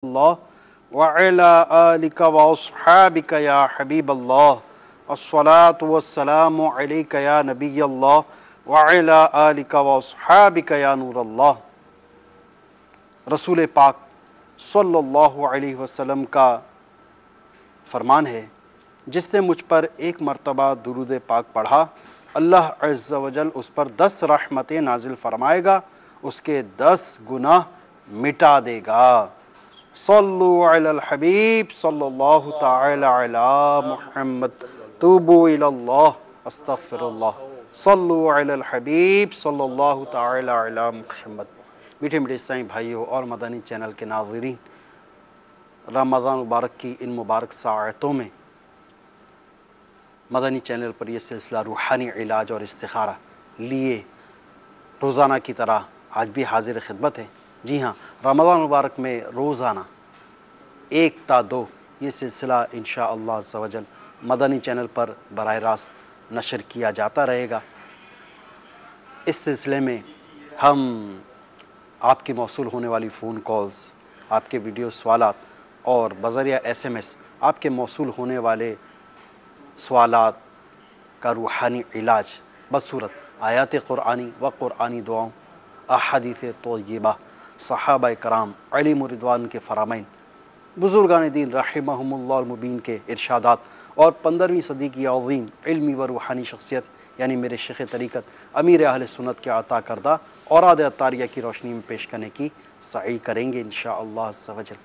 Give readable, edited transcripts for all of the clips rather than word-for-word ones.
اللہ وعلا آلک واصحابک یا حبیب اللہ الصلاة والسلام علیک یا نبی اللہ وعلا آلک واصحابک یا نور اللہ۔ رسول پاک صلی اللہ علیہ وسلم کا فرمان ہے، جس نے مجھ پر ایک مرتبہ درود پاک پڑھا، اللہ عز و جل اس پر 10 رحمتیں نازل فرمائے گا، اس کے 10 گناہ مٹا دے گا۔ صلو علی الحبیب صلی اللہ تعالی علی محمد، توبوا الی اللہ، استغفر اللہ۔ صلو علی الحبیب صلی اللہ تعالی علی محمد۔ میٹھے میٹھے اسلامی بھائیوں اور مدنی چینل کے ناظرین، رمضان مبارک کی ان مبارک ساعتوں میں مدنی چینل پر یہ سلسلہ روحانی علاج اور استخارہ لیے روزانہ کی طرح آج بھی حاضر خدمت ہے۔ جی ہاں، رمضان مبارک میں روزانہ 1 تا 2 یہ سلسلہ انشاءاللہ عز و جل مدنی چینل پر براہ راست نشر کیا جاتا رہے گا۔ اس سلسلے میں ہم آپ کی موصول ہونے والی فون کالز، آپ کے ویڈیو سوالات اور بذریعہ SMS آپ کے موصول ہونے والے سوالات کا روحانی علاج بصورت آیات قرآنی و قرآنی دعاؤں، احادیث طیبہ، صحابہ کرام علیہم رضوان کے فرامین، بزرگان دین رحمہم اللہ المبین کے ارشادات اور 15ویں صدی کی عظیم علمی و روحانی شخصیت یعنی میرے شیخ طریقت امیر اہل سنت کے عطا کردہ اوراد عطاریہ کی روشنی میں پیش کرنے کی سعی کریں گے انشاءاللہ عز و جل۔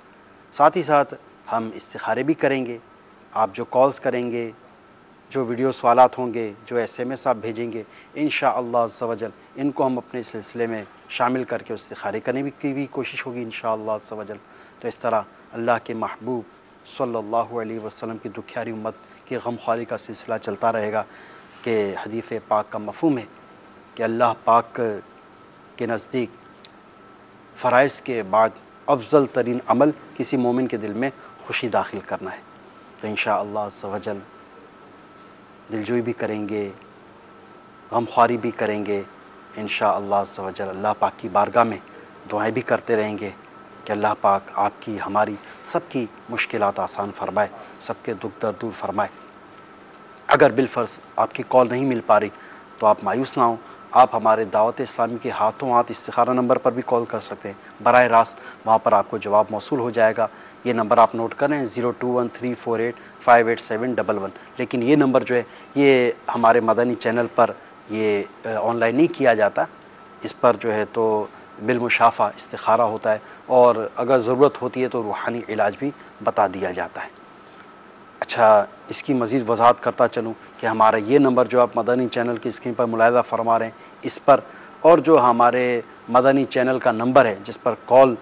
ساتھ ہی ساتھ ہم استخارے بھی کریں گے۔ آپ جو کالز کریں گے، جو ویڈیو سوالات ہوں گے، جو SMS آپ بھیجیں گے، انشاءاللہ عز و جل ان کو ہم اپنے سلسلے میں شامل کر کے استخارے کرنے کی بھی کوشش ہوگی انشاءاللہ عز و جل۔ تو اس طرح اللہ کے محبوب صلی اللہ علیہ وسلم کی دکھیاری امت کی غمخواری کا سلسلہ چلتا رہے گا کہ حدیث پاک کا مفہوم ہے کہ اللہ پاک کے نزدیک فرائض کے بعد افضل ترین عمل کسی مومن کے دل میں خوشی داخل کرنا ہے۔ تو انشاءاللہ عز و جل دلجوئی بھی کریں گے، غمخواری بھی کریں گے انشاءاللہ عز و جل۔ اللہ پاک کی بارگاہ میں دعائیں بھی کرتے رہیں گے کہ اللہ پاک آپ کی ہماری سب کی مشکلات آسان فرمائے، سب کے دکھ درد دور فرمائے۔ اگر بالفرض آپ کی کال نہیں مل پا رہی تو آپ مایوس نہ ہوں، آپ ہمارے دعوت اسلامی کے ہاتھوں ہاتھ استخارہ نمبر پر بھی کال کر سکتے ہیں، براہ راست وہاں پر آپ کو جواب موصول ہو جائے گا۔ یہ نمبر آپ نوٹ کریں 0213485811، لیکن یہ نمبر جو ہے یہ ہمارے مدنی چینل پر یہ آن لائن نہیں کیا جاتا، اس پر جو ہے تو بالمشافہ استخارہ ہوتا ہے اور اگر ضرورت ہوتی ہے تو روحانی علاج بھی بتا دیا جاتا ہے۔ اچھا، اس کی مزید وضاحت کرتا چلوں کہ ہمارا یہ نمبر جو آپ مدنی چینل کی اسکرین پر ملاحظہ فرما رہے ہیں، اس پر اور جو ہمارے مدنی چینل کا نمبر ہے جس پر کال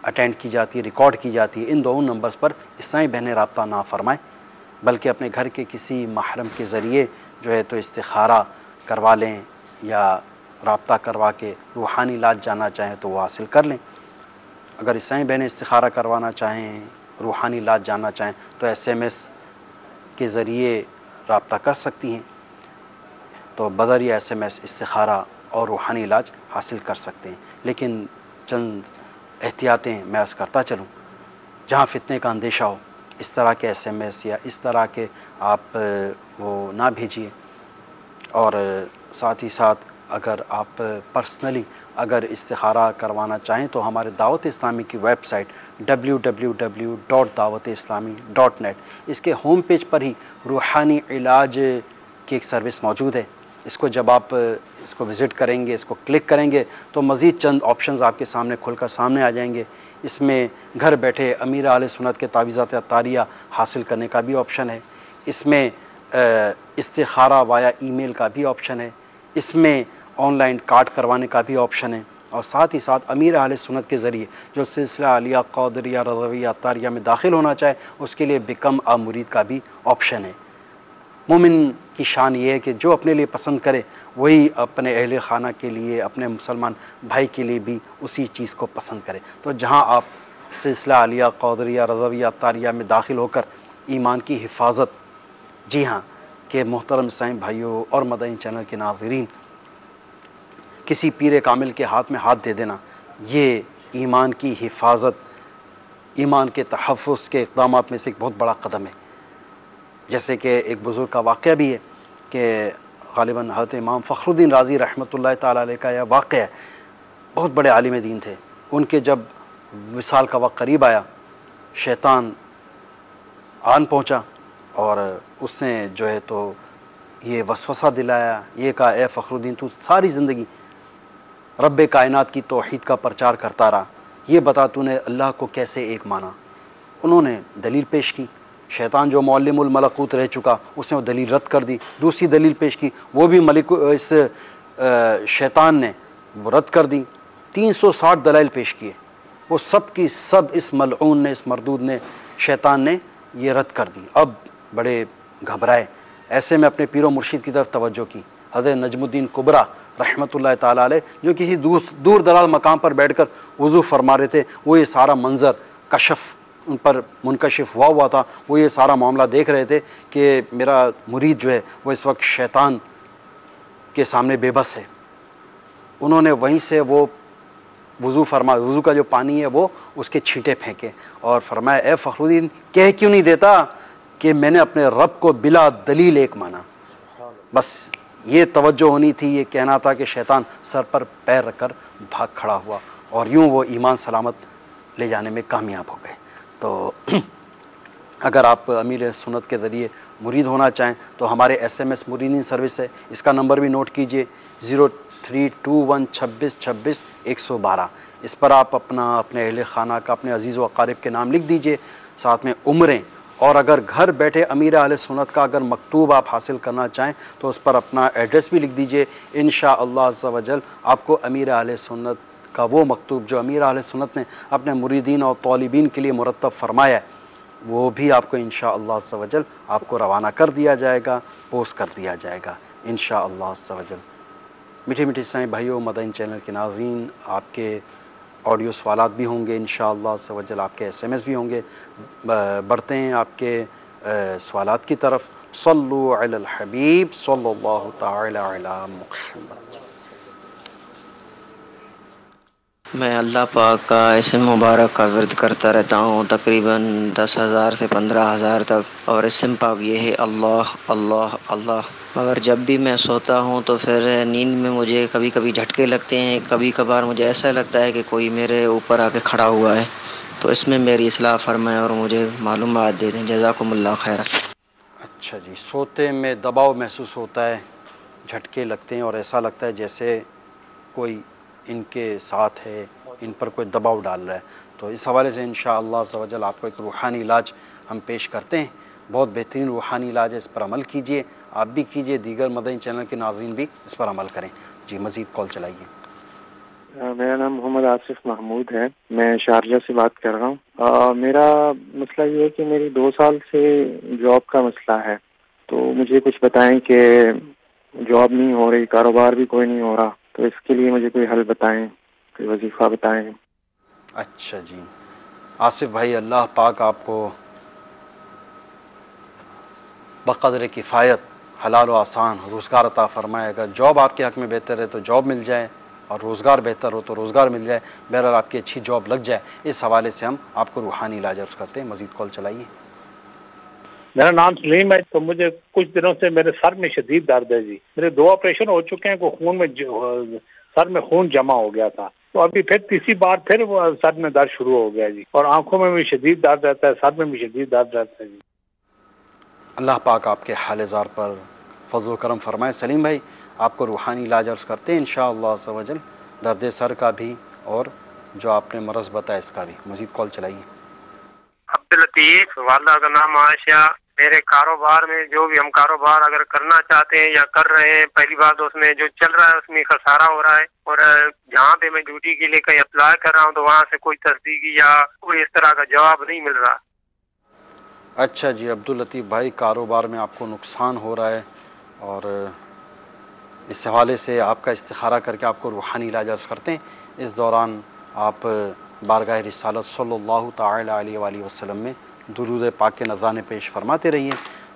اٹینڈ کی جاتی ہے، ریکارڈ کی جاتی ہے، ان دونوں نمبرز پر اسلامی بہنیں رابطہ نہ فرمائیں، بلکہ اپنے گھر کے کسی محرم کے ذریعے جو ہے تو استخارہ کروا لیں یا رابطہ کروا کے روحانی علاج جاننا چاہیں تو وہ حاصل کر لیں۔ اگر اسلامی بہنیں استخارہ کروانا چاہیں، روحانی علاج جاننا چاہیں تو SMS کے ذریعے رابطہ کر سکتی ہیں، تو بذریعہ SMS استخارہ اور روحانی علاج حاصل کر سکتے ہیں۔ لیکن چند احتیاطیں میں عرض کرتا چلوں، جہاں فتنے کا اندیشہ ہو اس طرح کے SMS یا اس طرح کے آپ وہ نہ بھیجیے، اور ساتھ ہی ساتھ اگر آپ پرسنلی اگر استخارہ کروانا چاہیں تو ہمارے دعوت اسلامی کی ویب سائٹ www.dawat-islami.net اس کے ہوم پیج پر ہی روحانی علاج کی ایک سروس موجود ہے۔ اس کو جب آپ اس کو وزٹ کریں گے، اس کو کلک کریں گے تو مزید چند آپشنز آپ کے سامنے کھل کر سامنے آ جائیں گے۔ اس میں گھر بیٹھے امیر اہل سنت کے تعویذات عطاریہ حاصل کرنے کا بھی آپشن ہے، اس میں استخارہ وایا ای میل کا بھی آپشن ہے، اس میں آن لائن کارڈ کروانے کا بھی آپشن ہے، اور ساتھ ہی ساتھ امیر اہل سنت کے ذریعے جو سلسلہ عالیہ قادریہ رضویہ عطاریہ میں داخل ہونا چاہے اس کے لیے بیکم اے مرید کا بھی آپشن ہے۔ مومن کی شان یہ ہے کہ جو اپنے لیے پسند کرے وہی اپنے اہل خانہ کے لیے، اپنے مسلمان بھائی کے لیے بھی اسی چیز کو پسند کرے۔ تو جہاں آپ سلسلہ عالیہ قادریہ رضویہ عطاریہ میں داخل ہو کر ایمان کی حفاظت، جی ہاں کہ محترم اسلامی بھائیوں اور مدنی چینل کے ناظرین، کسی پیر کامل کے ہاتھ میں ہاتھ دے دینا یہ ایمان کی حفاظت ایمان کے تحفظ کے اقدامات میں سے ایک بہت بڑا قدم ہے. جیسے کہ ایک بزرگ کا واقعہ بھی ہے کہ غالباً حضرت امام فخر الدین رازی رحمۃ اللہ تعالیٰ علیہ کا یہ واقعہ ہے. بہت بڑے عالم دین تھے. ان کے جب وصال کا وقت قریب آیا، شیطان آن پہنچا اور اس نے جو ہے تو یہ وسوسہ دلایا، یہ کہا اے فخر الدین تو ساری زندگی رب کائنات کی توحید کا پرچار کرتا رہا، یہ بتا تو نے اللہ کو کیسے ایک مانا. انہوں نے دلیل پیش کی. شیطان جو معلم الملکوت رہ چکا اس نے وہ دلیل رد کر دی. دوسری دلیل پیش کی، وہ بھی اس شیطان نے وہ رد کر دی. 360 دلائل پیش کیے، وہ سب کی سب اس ملعون نے، اس مردود نے، شیطان نے یہ رد کر دی. اب بڑے گھبرائے. ایسے میں اپنے پیر و مرشد کی طرف توجہ کی، حضرت نجم الدین کبریٰ رحمۃ اللہ تعالیٰ علیہ، جو کسی دور دراز مقام پر بیٹھ کر وضو فرما رہے تھے. وہ یہ سارا منظر کشف ان پر منکشف ہوا تھا. وہ یہ سارا معاملہ دیکھ رہے تھے کہ میرا مرید جو ہے وہ اس وقت شیطان کے سامنے بے بس ہے. انہوں نے وہیں سے وہ وضو کا جو پانی ہے وہ اس کے چھینٹے پھینکے اور فرمایا اے فخر الدین کہہ کیوں نہیں دیتا کہ میں نے اپنے رب کو بلا دلیل ایک مانا. بس یہ توجہ ہونی تھی، یہ کہنا تھا کہ شیطان سر پر پیر رکھ کر بھاگ کھڑا ہوا اور یوں وہ ایمان سلامت لے جانے میں کامیاب ہو گئے. تو اگر آپ امیر سنت کے ذریعے مرید ہونا چاہیں تو ہمارے SMS مریدین سروس ہے، اس کا نمبر بھی نوٹ کیجئے 0321262612. اس پر آپ اپنے اہل خانہ کا، اپنے عزیز و اقارب کے نام لکھ دیجئے، ساتھ میں عمریں. اور اگر گھر بیٹھے امیر اہل سنت کا اگر مکتوب آپ حاصل کرنا چاہیں تو اس پر اپنا ایڈریس بھی لکھ دیجئے. انشاءاللہ عز و جل آپ کو امیر اہل سنت کا وہ مکتوب جو امیر اہل سنت نے اپنے مریدین اور طالبین کے لیے مرتب فرمایا ہے وہ بھی آپ کو انشاءاللہ عز و جل آپ کو روانہ کر دیا جائے گا، پوسٹ کر دیا جائے گا انشاءاللہ عز و جل. میٹھے میٹھے اسلامی بھائیوں، مدنی چینل کے ناظرین، آپ کے آڈیو سوالات بھی ہوں گے انشاءاللہ عز و جل، آپ کے SMS بھی ہوں گے. بڑھتے ہیں آپ کے سوالات کی طرف. صلو علی الحبیب صلی اللہ تعالی علی محمد. میں اللہ پاک کا اسم مبارک کا ورد کرتا رہتا ہوں تقریباً 10,000 سے 15,000 تک، اور اسم پاک یہ ہے اللہ اللہ اللہ. مگر جب بھی میں سوتا ہوں تو پھر نیند میں مجھے کبھی کبھی جھٹکے لگتے ہیں، کبھی کبھار مجھے ایسا لگتا ہے کہ کوئی میرے اوپر آ کے کھڑا ہوا ہے. تو اس میں میری اصلاح فرمائیں اور مجھے معلومات دے دیں. جزاکم اللہ خیر. اچھا جی، سوتے میں دباؤ محسوس ہوتا ہے، جھٹکے لگتے ہیں اور ایسا لگتا ہے جیسے کوئی ان کے ساتھ ہے، ان پر کوئی دباؤ ڈال رہا ہے. تو اس حوالے سے انشاءاللہ عز و جل آپ کو ایک روحانی علاج ہم پیش کرتے ہیں. بہت بہترین روحانی علاج ہے، اس پر عمل کیجئے، آپ بھی کیجئے، دیگر مدنی چینل کے ناظرین بھی اس پر عمل کریں. جی مزید کال چلائیے. میرا نام محمد آصف محمود ہے، میں شارجہ سے بات کر رہا ہوں. میرا مسئلہ یہ ہے کہ میری 2 سال سے جاب کا مسئلہ ہے. تو مجھے کچھ بتائیں کہ جاب نہیں ہو رہی، کاروبار بھی کوئی نہیں ہو رہا، تو اس کے لیے مجھے کوئی حل بتائیں، کوئی وظیفہ بتائیں. اچھا جی آصف بھائی، اللہ پاک آپ کو بقدر کفایت حلال و آسان روزگار عطا فرمائے. اگر جاب آپ کے حق میں بہتر ہے تو جاب مل جائے، اور روزگار بہتر ہو تو روزگار مل جائے. بہرحال آپ کی اچھی جاب لگ جائے، اس حوالے سے ہم آپ کو روحانی علاج عرض کرتے ہیں. مزید کال چلائیے. میرا نام سلیم ہے. تو مجھے کچھ دنوں سے میرے سر میں شدید درد ہے جی. میرے 2 آپریشن ہو چکے ہیں، خون میں سر میں خون جمع ہو گیا تھا، تو ابھی پھر تیسری بار پھر وہ سر میں درد شروع ہو گیا جی، اور آنکھوں میں بھی شدید درد رہتا ہے، سر میں بھی شدید درد رہتا ہے جی. اللہ پاک آپ کے حال زار پر فضل و کرم فرمائے. سلیم بھائی آپ کو روحانی علاج عرض کرتے ہیں انشاءاللہ عز و جل، درد سر کا بھی اور جو آپ نے مرض بتایا اس کا بھی. مزید کال چلائیے. عبداللطیف، والدہ کا نام عائشہ. میرے کاروبار میں جو بھی ہم کاروبار اگر کرنا چاہتے ہیں یا کر رہے ہیں، پہلی بات اس میں جو چل رہا ہے اس میں خسارہ ہو رہا ہے، اور جہاں پہ میں ڈیوٹی کے لیے کہیں اپلائی کر رہا ہوں تو وہاں سے کوئی تصدیقی یا کوئی اس طرح کا جواب نہیں مل رہا. اچھا جی عبداللطیف بھائی، کاروبار میں آپ کو نقصان ہو رہا ہے اور اس حوالے سے آپ کا استخارہ کر کے آپ کو روحانی علاج عرض کرتے ہیں. اس دوران آپ بارگاہ رسالت صلی اللہ تعالی علیہ وآلہ وسلم میں درود پاک کے نذرانے پیش فرماتے رہیے.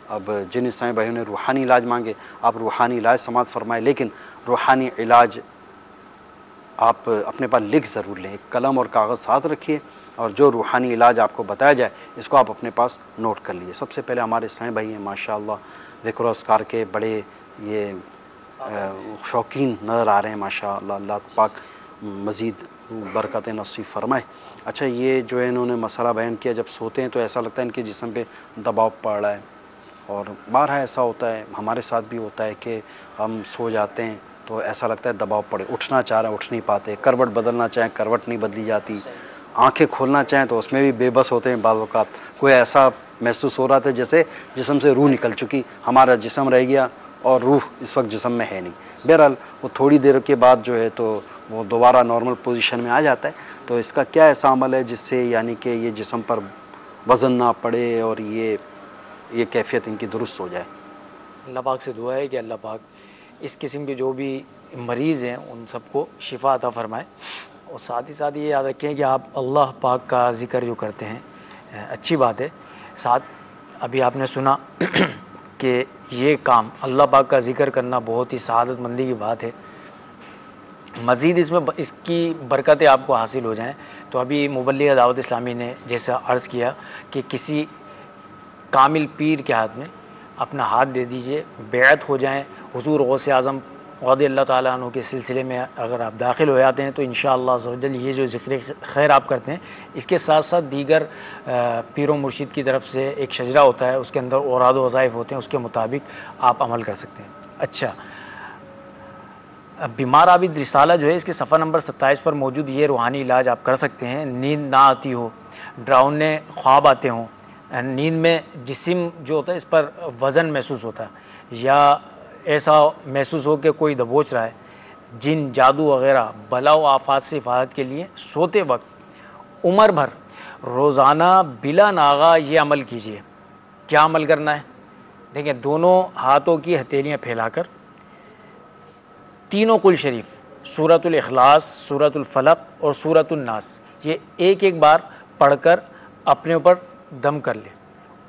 اب جن اسلامی بھائیوں نے روحانی علاج مانگے آپ روحانی علاج سماعت فرمائے، لیکن روحانی علاج آپ اپنے پاس لکھ ضرور لیں، قلم اور کاغذ ساتھ رکھیے، اور جو روحانی علاج آپ کو بتایا جائے اس کو آپ اپنے پاس نوٹ کر لیجیے۔ سب سے پہلے ہمارے اسلامی بھائی ہیں ماشاءاللہ ذکر و اذکار کے بڑے یہ شوقین نظر آ رہے ہیں ماشاءاللہ، اللہ پاک مزید برکت نصیب فرمائے۔ اچھا، یہ جو ہے انہوں نے مسئلہ بیان کیا، جب سوتے ہیں تو ایسا لگتا ہے ان کے جسم پہ دباؤ پڑ رہا ہے، اور بارہا ایسا ہوتا ہے، ہمارے ساتھ بھی ہوتا ہے کہ ہم سو جاتے ہیں تو ایسا لگتا ہے دباؤ پڑے، اٹھنا چاہ رہے ہیں اٹھ نہیں پاتے، کروٹ بدلنا چاہیں کروٹ نہیں بدلی جاتی، آنکھیں کھولنا چاہیں تو اس میں بھی بے بس ہوتے ہیں بعض اوقات، کوئی ایسا محسوس ہو رہا تھا جیسے جسم سے روح نکل چکی، ہمارا جسم رہ گیا اور روح اس وقت جسم میں ہے نہیں۔ بہرحال وہ تھوڑی دیر کے بعد جو ہے تو وہ دوبارہ نارمل پوزیشن میں آ جاتا ہے۔ تو اس کا کیا ایسا عمل ہے جس سے یعنی کہ یہ جسم پر وزن نہ پڑے اور یہ کیفیت ان کی درست ہو جائے؟ اللہ پاک سے دعا ہے کہ اللہ پاک اس قسم کے جو بھی مریض ہیں ان سب کو شفا عطا فرمائے، اور ساتھ ہی ساتھ یہ یاد رکھیں کہ آپ اللہ پاک کا ذکر جو کرتے ہیں اچھی بات ہے، ساتھ ابھی آپ نے سنا کہ یہ کام اللہ پاک کا ذکر کرنا بہت ہی سعادت مندی کی بات ہے، مزید اس کی برکتیں آپ کو حاصل ہو جائیں تو ابھی مبلغ دعوت اسلامی نے جیسا عرض کیا کہ کسی کامل پیر کے ہاتھ میں اپنا ہاتھ دے دیجئے، بیعت ہو جائیں، حضور غوث اعظم رضی اللہ تعالیٰ عنہ کے سلسلے میں اگر آپ داخل ہو جاتے ہیں تو انشاءاللہ عز و جل یہ جو ذکر خیر آپ کرتے ہیں اس کے ساتھ ساتھ دیگر پیر و مرشد کی طرف سے ایک شجرہ ہوتا ہے، اس کے اندر اوراد و وظائف ہوتے ہیں، اس کے مطابق آپ عمل کر سکتے ہیں۔ اچھا، بیمار عابد رسالہ جو ہے اس کے صفحہ نمبر 27 پر موجود یہ روحانی علاج آپ کر سکتے ہیں۔ نیند نہ آتی ہو، ڈراؤنے خواب آتے ہوں، نیند میں جسم جو ہوتا ہے اس پر وزن محسوس ہوتا ہے، یا ایسا محسوس ہو کہ کوئی دبوچ رہا ہے، جن جادو وغیرہ بلا و آفات سے حفاظت کے لیے سوتے وقت عمر بھر روزانہ بلا ناغہ یہ عمل کیجیے۔ کیا عمل کرنا ہے؟ دیکھیں، دونوں ہاتھوں کی ہتھیلیاں پھیلا کر تینوں قل شریف، سورۃ الاخلاص، سورۃ الفلق اور سورۃ الناس، یہ ایک ایک بار پڑھ کر اپنے اوپر دم کر لے،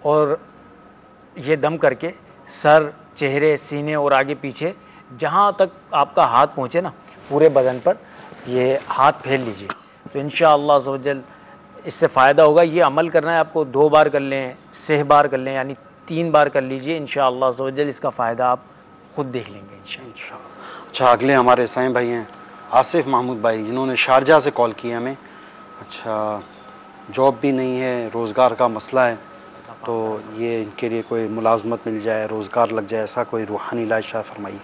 اور یہ دم کر کے سر، چہرے، سینے اور آگے پیچھے جہاں تک آپ کا ہاتھ پہنچے نا پورے بدن پر یہ ہاتھ پھیل لیجئے، تو انشاءاللہ عز و جل اس سے فائدہ ہوگا۔ یہ عمل کرنا ہے آپ کو 2 بار کر لیں، 6 بار کر لیں، یعنی 3 بار کر لیجئے، انشاءاللہ عز و جل اس کا فائدہ آپ خود دیکھ لیں گے انشاءاللہ۔ اچھا، اگلے ہمارے اسلامی بھائی ہیں آصف محمود بھائی، جنہوں نے شارجہ سے کال کی ہمیں۔ اچھا، جاب بھی نہیں ہے، روزگار کا مسئلہ ہے، تو یہ ان کے لیے کوئی ملازمت مل جائے، روزگار لگ جائے، ایسا کوئی روحانی علاج شاید فرمائیے۔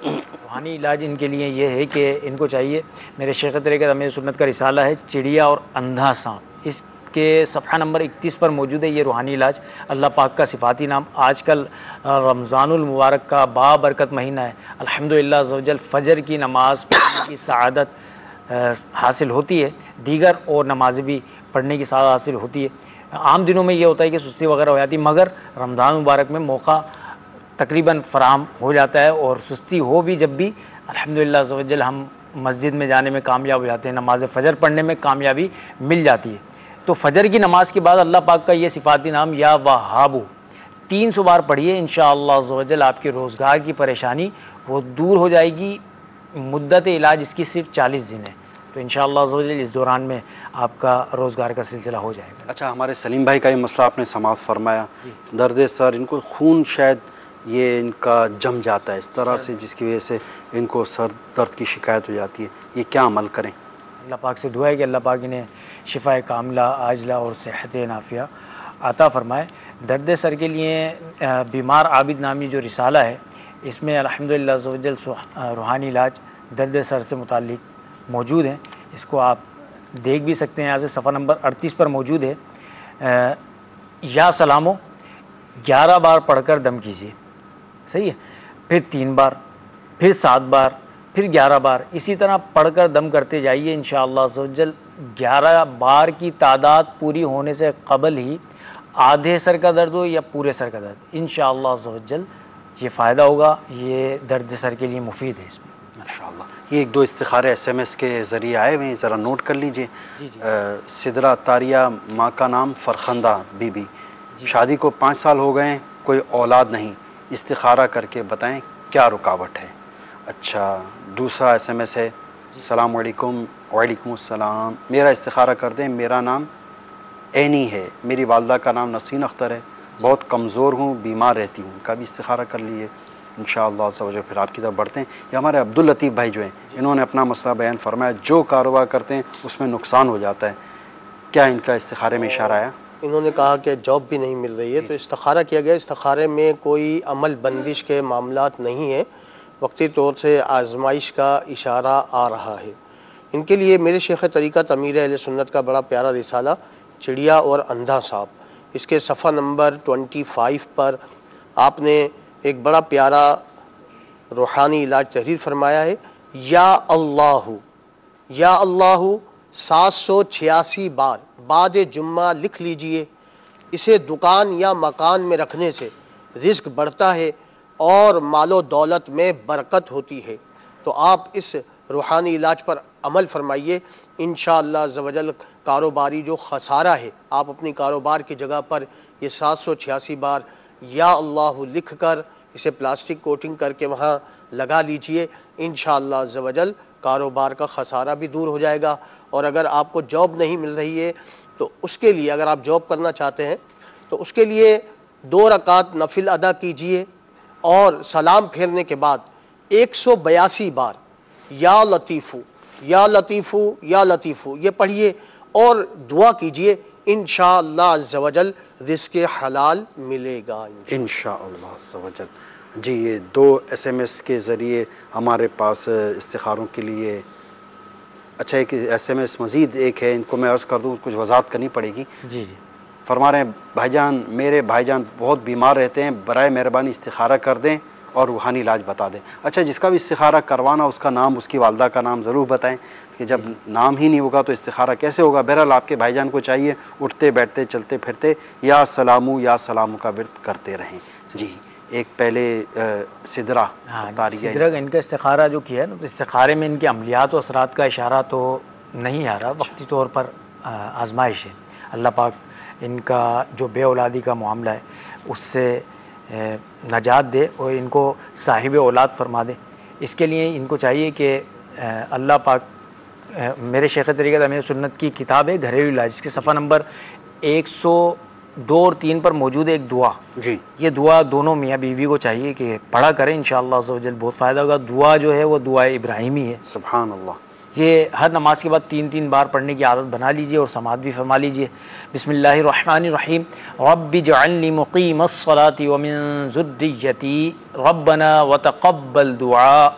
روحانی علاج ان کے لیے یہ ہے کہ ان کو چاہیے، میرے شیخ طریقت امیر سنت کا رسالہ ہے چڑیا اور اندھا سانپ، اس کے صفحہ نمبر 31 پر موجود ہے یہ روحانی علاج۔ اللہ پاک کا صفاتی نام، آج کل رمضان المبارک کا بابرکت مہینہ ہے، الحمدللہ عز و جل فجر کی نماز پڑھنے کی سعادت حاصل ہوتی ہے، دیگر اور نمازیں بھی پڑھنے کی سعادت حاصل ہوتی ہے۔ عام دنوں میں یہ ہوتا ہے کہ سستی وغیرہ ہو جاتی، مگر رمضان مبارک میں موقع تقریباً فراہم ہو جاتا ہے، اور سستی ہو بھی جب بھی الحمدللہ عز و جل ہم مسجد میں جانے میں کامیاب ہو جاتے ہیں، نماز فجر پڑھنے میں کامیابی مل جاتی ہے۔ تو فجر کی نماز کے بعد اللہ پاک کا یہ صفاتی نام یا وہابو 300 بار پڑھیے، انشاءاللہ عز و جل آپ کے روزگار کی پریشانی وہ دور ہو جائے گی۔ مدت علاج اس کی صرف 40 دن ہے، تو انشاءاللہ عز و جل اس دوران میں آپ کا روزگار کا سلسلہ ہو جائے گا۔ اچھا، ہمارے سلیم بھائی کا یہ مسئلہ آپ نے سماعت فرمایا، درد سر، ان کو خون شاید یہ ان کا جم جاتا ہے اس طرح سے، جس کی وجہ سے ان کو سر درد کی شکایت ہو جاتی ہے، یہ کیا عمل کریں؟ اللہ پاک سے دعا ہے کہ اللہ پاک انہیں شفا کاملہ، عاجلہ اور صحت نافیہ عطا فرمائے۔ درد سر کے لیے بیمار عابد نامی جو رسالہ ہے، اس میں الحمدللہ عز و جل روحانی علاج درد سر سے متعلق موجود ہیں، اس کو آپ دیکھ بھی سکتے ہیں، یہاں سے صفحہ نمبر 38 پر موجود ہے۔ یا سلامو 11 بار پڑھ کر دم کیجیے، صحیح ہے، پھر 3 بار، پھر 7 بار، پھر 11 بار، اسی طرح پڑھ کر دم کرتے جائیے۔ انشاءاللہ عز و جل 11 بار کی تعداد پوری ہونے سے قبل ہی آدھے سر کا درد ہو یا پورے سر کا درد، انشاءاللہ عز و جل یہ فائدہ ہوگا، یہ درد سر کے لیے مفید ہے۔ اس میں ماشاءاللہ یہ 1-2 استخارے SMS کے ذریعے آئے ہوئے ہیں، ذرا نوٹ کر لیجئے۔ سدرہ طاریہ، ماں کا نام فرخندہ بی بی، شادی کو 5 سال ہو گئے ہیں، کوئی اولاد نہیں، استخارہ کر کے بتائیں کیا رکاوٹ ہے۔ اچھا، دوسرا SMS ہے السلام علیکم. وعلیکم السلام. میرا استخارہ کر دیں. میرا نام اینی ہے, میری والدہ کا نام نسرین اختر ہے, بہت کمزور ہوں, بیمار رہتی ہوں. ان کا بھی استخارہ کر لیے انشاءاللہ عز و جل. پھر آپ کی طرف بڑھتے ہیں. یہ ہمارے عبداللطیف بھائی جو ہیں, انہوں نے اپنا مسئلہ بیان فرمایا. جو کاروبار کرتے ہیں اس میں نقصان ہو جاتا ہے, کیا ان کا استخارے میں اشارہ آیا؟ انہوں نے کہا کہ جاب بھی نہیں مل رہی ہے, تو استخارہ کیا گیا. استخارے میں کوئی عمل بندش کے معاملات نہیں ہیں, وقتی طور سے آزمائش کا اشارہ آ رہا ہے. ان کے لیے میرے شیخ طریقت امیر اہل سنت کا بڑا پیارا رسالہ چڑیا اور اندھا سانپ, اس کے صفحہ نمبر 25 پر آپ نے ایک بڑا پیارا روحانی علاج تحریر فرمایا ہے. یا اللہ 786 بار بعد جمعہ لکھ لیجئے. اسے دکان یا مکان میں رکھنے سے رزق بڑھتا ہے اور مال و دولت میں برکت ہوتی ہے. تو آپ اس روحانی علاج پر عمل فرمائیے. انشاءاللہ عز و جل کاروباری جو خسارہ ہے, آپ اپنی کاروبار کی جگہ پر یہ 786 بار یا اللہ لکھ کر اسے پلاسٹک کوٹنگ کر کے وہاں لگا لیجئے. انشاءاللہ عز و جل کاروبار کا خسارہ بھی دور ہو جائے گا. اور اگر آپ کو جاب نہیں مل رہی ہے تو اس کے لیے, اگر آپ جاب کرنا چاہتے ہیں تو اس کے لیے 2 رکعت نفل ادا کیجئے اور سلام پھیرنے کے بعد 182 بار یا لطیفو یا لطیفو یا لطیفو یہ پڑھیے اور دعا کیجئے. انشاءاللہ عز و جل رزق حلال ملے گا انشاءاللہ عز و جل. جی, یہ 2 SMS کے ذریعے ہمارے پاس استخاروں کے لیے. اچھا, ایک SMS مزید ایک ہے, ان کو میں عرض کر دوں, کچھ وضاحت کرنی پڑے گی. جی. فرما رہے ہیں, بھائی جان, میرے بھائی جان بہت بیمار رہتے ہیں, برائے مہربانی استخارہ کر دیں اور روحانی علاج بتا دیں. اچھا, جس کا بھی استخارہ کروانا اس کا نام, اس کی والدہ کا نام ضرور بتائیں, کہ جب نام ہی نہیں ہوگا تو استخارہ کیسے ہوگا. بہرحال آپ کے بھائی جان کو چاہیے اٹھتے بیٹھتے چلتے پھرتے یا سلامو کا ورد کرتے رہیں. جی, ایک پہلے سدرہ سدرہ ان کا استخارہ جو کیا ہے نا, تو استخارے میں ان کے عملیات و اثرات کا اشارہ تو نہیں آ رہا, وقتی طور پر آزمائش ہے. اللہ پاک ان کا جو بے اولادی کا معاملہ ہے اس سے نجات دے اور ان کو صاحب اولاد فرما دے. اس کے لیے ان کو چاہیے کہ اللہ پاک, میرے شیخ طریقت امیر سنت کی کتاب ہے گھریلو علاج, اس کے صفحہ نمبر 102 اور 3 پر موجود ہے ایک دعا. جی, یہ دعا دونوں میاں بیوی کو چاہیے کہ پڑھا کریں, انشاءاللہ عز و جل بہت فائدہ ہوگا. دعا جو ہے وہ دعا ابراہیمی ہے. سبحان اللہ. یہ ہر نماز کے بعد 3 بار پڑھنے کی عادت بنا لیجئے اور سماعت بھی فرما لیجئے. بسم اللہ الرحمن الرحیم. رب اجعلنی مقیم الصلاة ومن ذریتی ربنا وتقبل دعاء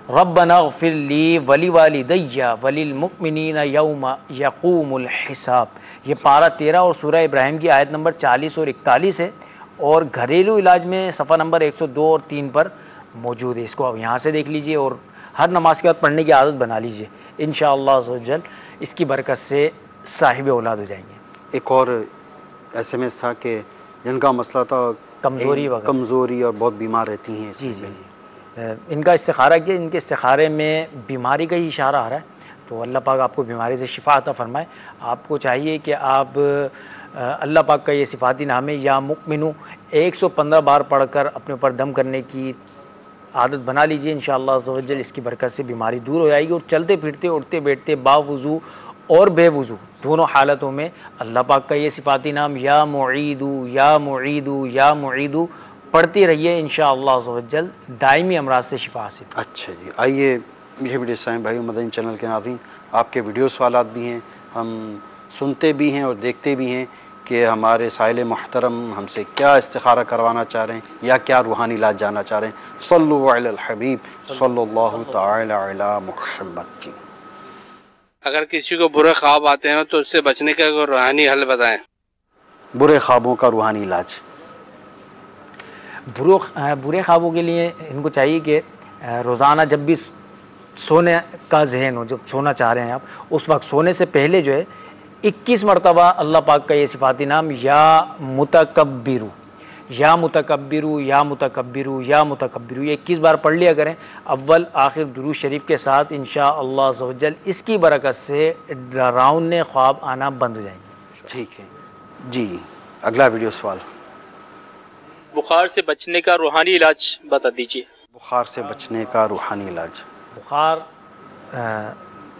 ربنا اغفر لی ولوالدی وللمؤمنین یوم یقوم الحساب. یہ پارہ 13 اور سورہ ابراہیم کی آیت نمبر 40 اور 41 ہے, اور گھریلو علاج میں صفحہ نمبر 102 اور 3 پر موجود ہے. اس کو آپ یہاں سے دیکھ لیجئے اور ہر نماز کے بعد پڑھنے کی عادت بنا لیجئے. انشاءاللہ عز و جل اس کی برکت سے صاحب اولاد ہو جائیں گے. ایک اور SMS تھا کہ جن کا مسئلہ تھا کمزوری اور بہت بیمار رہتی ہیں. جی, ان کا استخارہ کیا, ان کے استخارے میں بیماری کا ہی اشارہ آ رہا ہے, تو اللہ پاک آپ کو بیماری سے شفا عطا فرمائے. آپ کو چاہیے کہ آپ اللہ پاک کا یہ صفاتی نام ہے یا مؤمنو 115 بار پڑھ کر اپنے اوپر دم کرنے کی عادت بنا لیجئے. انشاءاللہ عز و جل اس کی برکت سے بیماری دور ہو جائے گی. اور چلتے پھرتے اٹھتے بیٹھتے با وضو اور بے وضو دونوں حالتوں میں اللہ پاک کا یہ صفاتی نام یا معیدو یا معیدو یا معیدو پڑھتے رہیے. انشاءاللہ عز و جل دائمی امراض سے شفا حاصل. اچھا جی, آئیے میٹھے میٹھے اسلام بھائیو, مدنی چینل کے ناظرین, آپ کے ویڈیو سوالات بھی ہیں, ہم سنتے بھی ہیں اور دیکھتے بھی ہیں کہ ہمارے سائل محترم ہم سے کیا استخارہ کروانا چاہ رہے ہیں یا کیا روحانی علاج جاننا چاہ رہے ہیں. صلو علی الحبیب صلی اللہ تعالی علی محمد. جی, اگر کسی کو برے خواب آتے ہیں تو اس سے بچنے کا کوئی روحانی حل بتائیں. برے خوابوں کا روحانی علاج. برے خوابوں کے لیے ان کو چاہیے کہ روزانہ جب بھی سونے کا ذہن ہو, جب سونا چاہ رہے ہیں آپ, اس وقت سونے سے پہلے جو ہے 21 مرتبہ اللہ پاک کا یہ صفاتی نام یا متکبرو یا متکبرو یا متکبرو یا متکبرو یہ 21 بار پڑھ لیا کریں اول آخر درود شریف کے ساتھ. انشاءاللہ عز و جل اس کی برکت سے ڈراؤنے خواب آنا بند ہو جائیں گے. ٹھیک ہے جی, اگلا ویڈیو سوال. بخار سے بچنے کا روحانی علاج بتا دیجیے. بخار سے بچنے کا روحانی علاج. بخار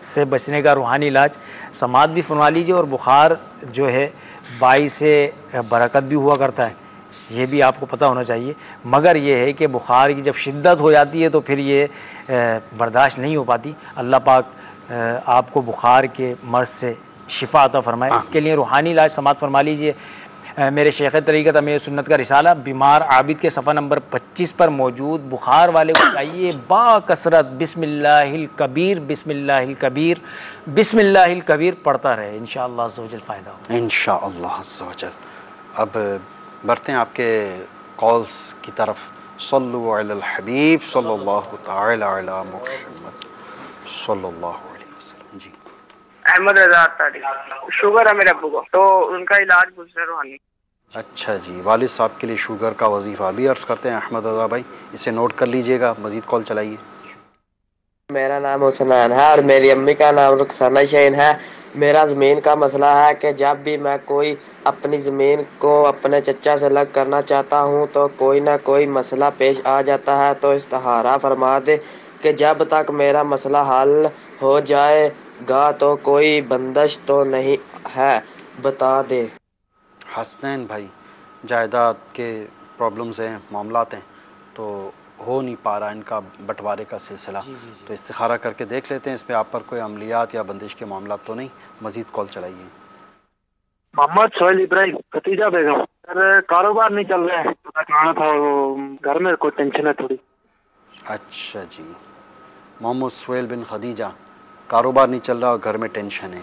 سے بچنے کا روحانی علاج سماعت بھی فرما لیجیے، اور بخار جو ہے باعث برکت بھی ہوا کرتا ہے، یہ بھی آپ کو پتہ ہونا چاہیے، مگر یہ ہے کہ بخار کی جب شدت ہو جاتی ہے تو پھر یہ برداشت نہیں ہو پاتی۔ اللہ پاک آپ کو بخار کے مرض سے شفا عطا فرمائے۔ اس کے لیے روحانی علاج سماعت فرما لیجیے۔ میرے شیخ طریقت امیر سنت کا رسالہ بیمار عابد کے صفحہ نمبر 25 پر موجود، بخار والے کو چاہیے با کثرت بسم اللہ الکبیر بسم اللہ الکبیر بسم اللہ الکبیر پڑھتا رہے، انشاءاللہ عز و جل فائدہ ہوگا انشاءاللہ عز و جل۔ اب بڑھتے ہیں آپ کے کالز کی طرف۔ صلو علی الحبیب صلی اللہ تعالی علی محمد صلی اللہ علیہ وسلم۔ جی احمد رضا تاری، شوگر ہے میرے ابو کو، تو ان کا علاج مجھ سے روحانی۔ اچھا جی، والد صاحب کے لیے شوگر کا وظیفہ بھی عرض کرتے ہیں احمد رضا بھائی، اسے نوٹ کر لیجئے گا، مزید کال چلائیے۔ میرا نام حسنان ہے اور میری امی کا نام رخسانہ شعین ہے۔ میرا زمین کا مسئلہ ہے کہ جب بھی میں کوئی اپنی زمین کو اپنے چچا سے الگ کرنا چاہتا ہوں تو کوئی نہ کوئی مسئلہ پیش آ جاتا ہے، تو استخارہ فرما دے کہ جب تک میرا مسئلہ حل ہو جائے گا تو کوئی بندش تو نہیں ہے، بتا دے۔ حسنین بھائی، جائیداد کے پرابلمز ہیں، معاملات ہیں، تو ہو نہیں پا رہا ان کا بٹوارے کا سلسلہ، تو استخارہ کر کے دیکھ لیتے ہیں اس پہ آپ پر کوئی عملیات یا بندش کے معاملات تو نہیں۔ مزید کال چلائیے۔ محمد سہیل ابراہیم، ختیجہ بیگم، سر کاروبار نہیں چل رہا ہے، کہاں تھا وہ گھر میں کوئی ٹینشن ہے تھوڑی۔ اچھا جی، محمد سہیل بن خدیجہ، کاروبار نہیں چل رہا اور گھر میں ٹینشن ہے،